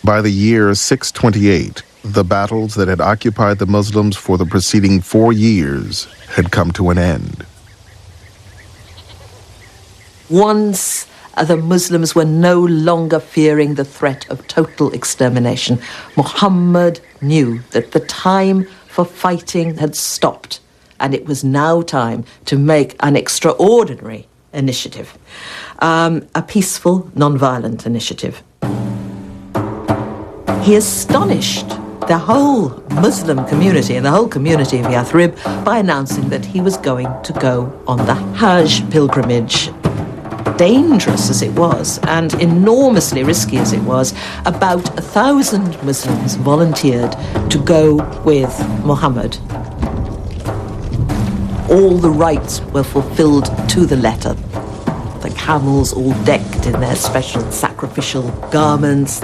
By the year 628, the battles that had occupied the Muslims for the preceding 4 years had come to an end. Once the Muslims were no longer fearing the threat of total extermination, Muhammad knew that the time for fighting had stopped, and it was now time to make an extraordinary initiative, a peaceful, non-violent initiative. He astonished the whole Muslim community and the whole community of Yathrib by announcing that he was going to go on the Hajj pilgrimage. Dangerous as it was and enormously risky as it was, about 1,000 Muslims volunteered to go with Muhammad. All the rites were fulfilled to the letter. The camels all decked in their special sacrificial garments.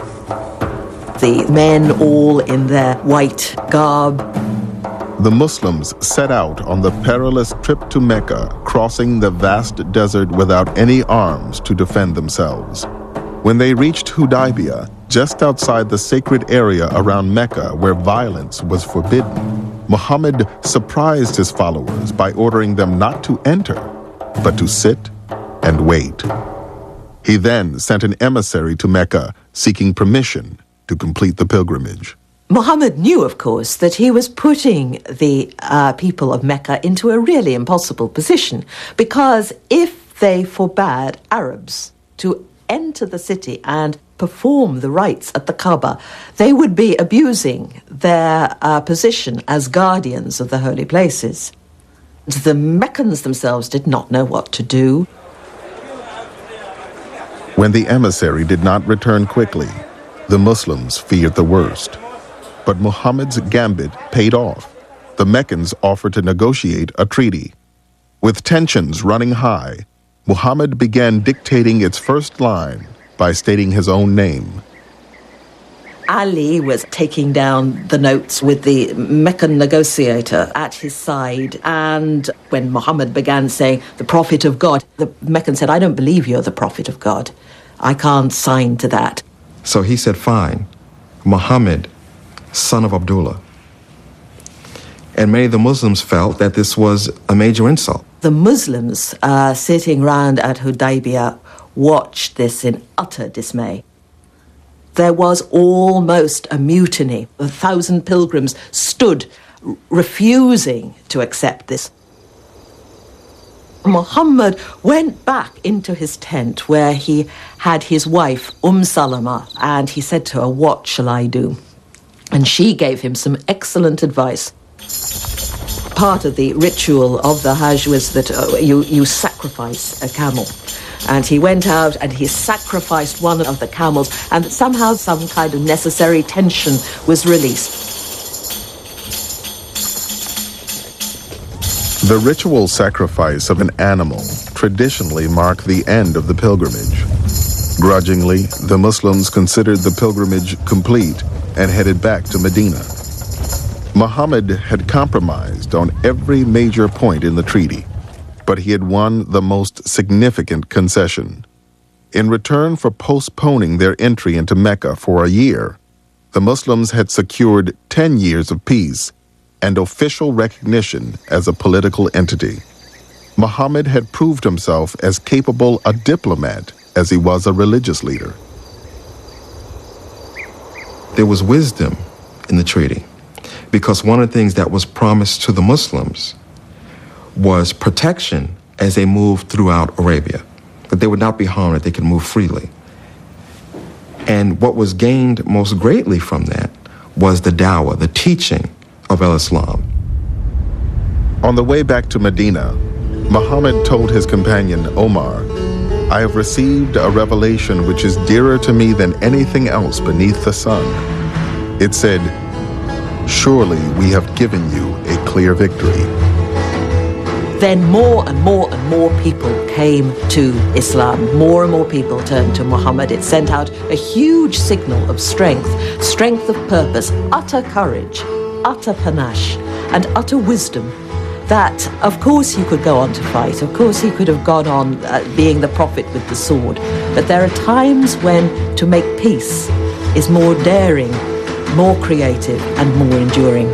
The men all in their white garb. The Muslims set out on the perilous trip to Mecca, crossing the vast desert without any arms to defend themselves. When they reached Hudejbiji, just outside the sacred area around Mecca where violence was forbidden, Muhammad surprised his followers by ordering them not to enter, but to sit and wait. He then sent an emissary to Mecca seeking permission to complete the pilgrimage. Muhammad knew, of course, that he was putting the people of Mecca into a really impossible position, because if they forbade Arabs to enter the city and perform the rites at the Kaaba, they would be abusing their position as guardians of the holy places. The Meccans themselves did not know what to do. When the emissary did not return quickly, the Muslims feared the worst. But Muhammad's gambit paid off. The Meccans offered to negotiate a treaty. With tensions running high, Muhammad began dictating its first line by stating his own name. Ali was taking down the notes with the Meccan negotiator at his side, and when Muhammad began saying, "The Prophet of God," the Meccan said, "I don't believe you're the Prophet of God. I can't sign to that." So he said, "Fine, Muhammad, son of Abdullah." And many of the Muslims felt that this was a major insult. The Muslims sitting round at Hudejbiji watched this in utter dismay. There was almost a mutiny. 1,000 pilgrims stood refusing to accept this. Muhammad went back into his tent where he had his wife, Salama, and he said to her, "What shall I do?" And she gave him some excellent advice. Part of the ritual of the Hajj was that you sacrifice a camel. And he went out and he sacrificed one of the camels, and somehow some kind of necessary tension was released. The ritual sacrifice of an animal traditionally marked the end of the pilgrimage. Grudgingly, the Muslims considered the pilgrimage complete and headed back to Medina. Muhammad had compromised on every major point in the treaty, but he had won the most significant concession. In return for postponing their entry into Mecca for a year, the Muslims had secured 10 years of peace and official recognition as a political entity. Muhammad had proved himself as capable a diplomat as he was a religious leader. There was wisdom in the treaty, because one of the things that was promised to the Muslims was protection as they moved throughout Arabia, that they would not be harmed, that they could move freely. And what was gained most greatly from that was the dawah, the teaching of al-Islam. On the way back to Medina, Muhammad told his companion Omar, "I have received a revelation which is dearer to me than anything else beneath the sun." It said, "Surely we have given you a clear victory." Then more and more people came to Islam. More and more people turned to Muhammad. It sent out a huge signal of strength of purpose, utter courage, utter panache, and utter wisdom. That, of course, he could go on to fight. Of course, he could have gone on being the prophet with the sword. But there are times when to make peace is more daring, more creative, and more enduring.